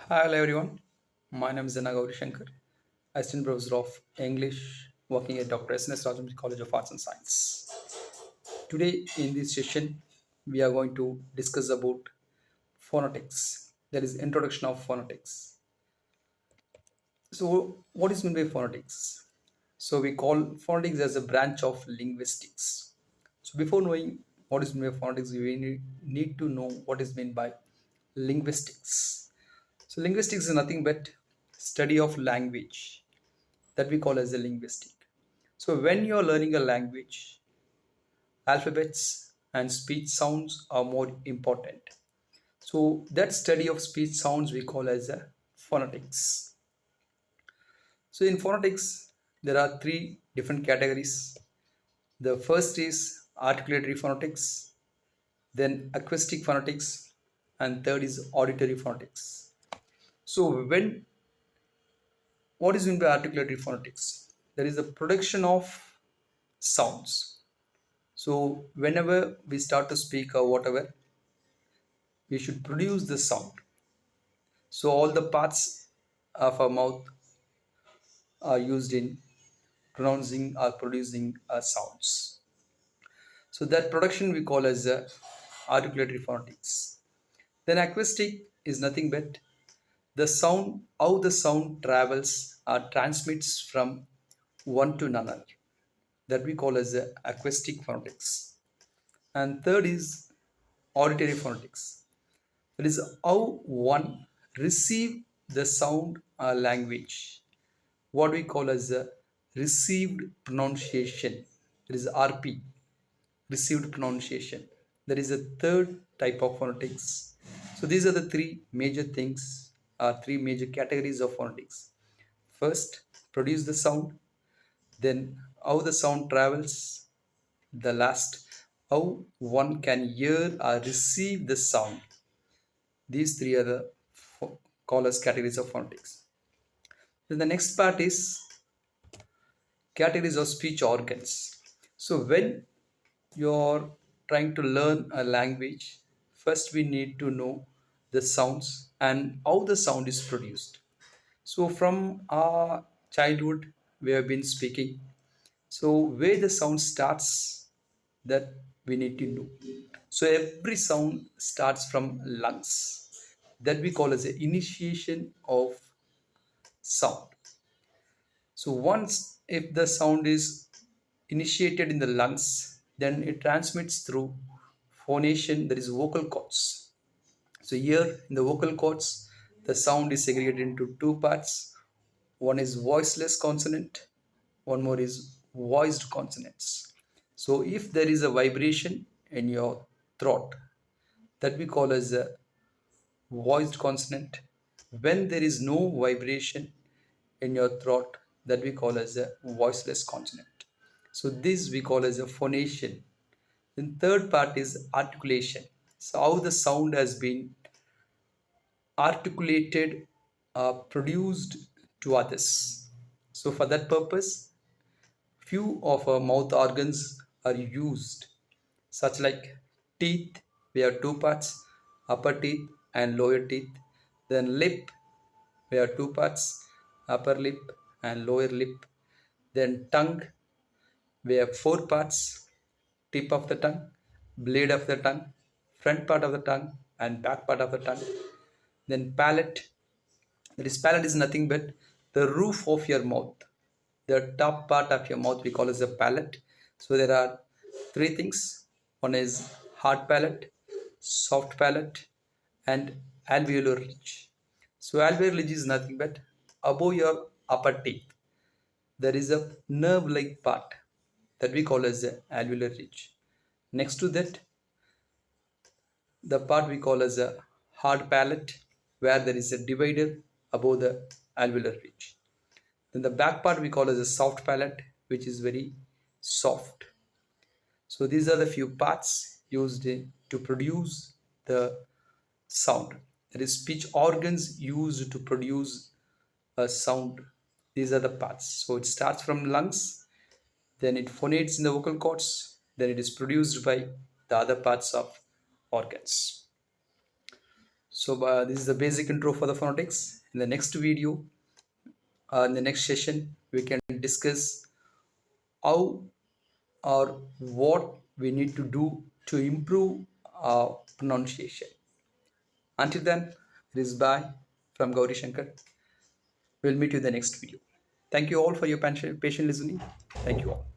Hello everyone, my name is R Gowrishankar, Assistant Professor of English, working at Dr.SNSRCAS College of Arts and Science. Today in this session, we are going to discuss about phonetics, that is introduction of phonetics. So what is meant by phonetics? So we call phonetics as a branch of linguistics. So before knowing what is meant by phonetics, we need to know what is meant by linguistics. So linguistics is nothing but study of language that we call as a linguistic. So when you're learning a language, alphabets and speech sounds are more important. So that study of speech sounds we call as a phonetics. So in phonetics, there are three different categories. The first is articulatory phonetics, then acoustic phonetics, and third is auditory phonetics. So when what is meant by articulatory phonetics? There is the production of sounds. So whenever we start to speak or whatever, we should produce the sound. So all the parts of our mouth are used in pronouncing or producing sounds. So that production we call as articulatory phonetics. Then acoustic is nothing but the sound, how the sound travels or transmits from one to another. That we call as acoustic phonetics. And third is auditory phonetics. That is how one receive the sound or language. What we call as a received pronunciation. That is RP, received pronunciation. There is a third type of phonetics. So these are the three major things, three major categories of phonetics. First, produce the sound, then how the sound travels, the last, how one can hear or receive the sound. These three are the call as categories of phonetics. Then the next part is categories of speech organs. So when you're trying to learn a language, first we need to know the sounds and how the sound is produced. So from our childhood, we have been speaking. So where the sound starts, that we need to know. So every sound starts from lungs. That we call as the initiation of sound. So once if the sound is initiated in the lungs, then it transmits through phonation, that is vocal cords. So here in the vocal cords, the sound is segregated into two parts. One is voiceless consonant, one more is voiced consonants. So if there is a vibration in your throat, that we call as a voiced consonant. When there is no vibration in your throat, that we call as a voiceless consonant. So this we call as a phonation. Then third part is articulation. So how the sound has been articulated, produced to others. So for that purpose, few of our mouth organs are used, such like teeth. We have two parts, upper teeth and lower teeth. Then lip, we have two parts, upper lip and lower lip. Then tongue, we have four parts, tip of the tongue, blade of the tongue, front part of the tongue and back part of the tongue. Then palate, that is palate is nothing but the roof of your mouth. The top part of your mouth we call as the palate. So there are three things. One is hard palate, soft palate and alveolar ridge. So alveolar ridge is nothing but above your upper teeth. There is a nerve-like part that we call as the alveolar ridge. Next to that, the part we call as a hard palate, where there is a divider above the alveolar ridge. Then the back part we call as a soft palate, which is very soft. So these are the few parts used to produce the sound. That is speech organs used to produce a sound. These are the parts. So it starts from lungs, then it phonates in the vocal cords, then it is produced by the other parts of organs. So this is the basic intro for the phonetics. In the next video, in the next session, we can discuss how or what we need to do to improve our pronunciation. Until then, it is bye from Gaurishankar. We'll meet you in the next video. Thank you all for your patient listening. Thank you all.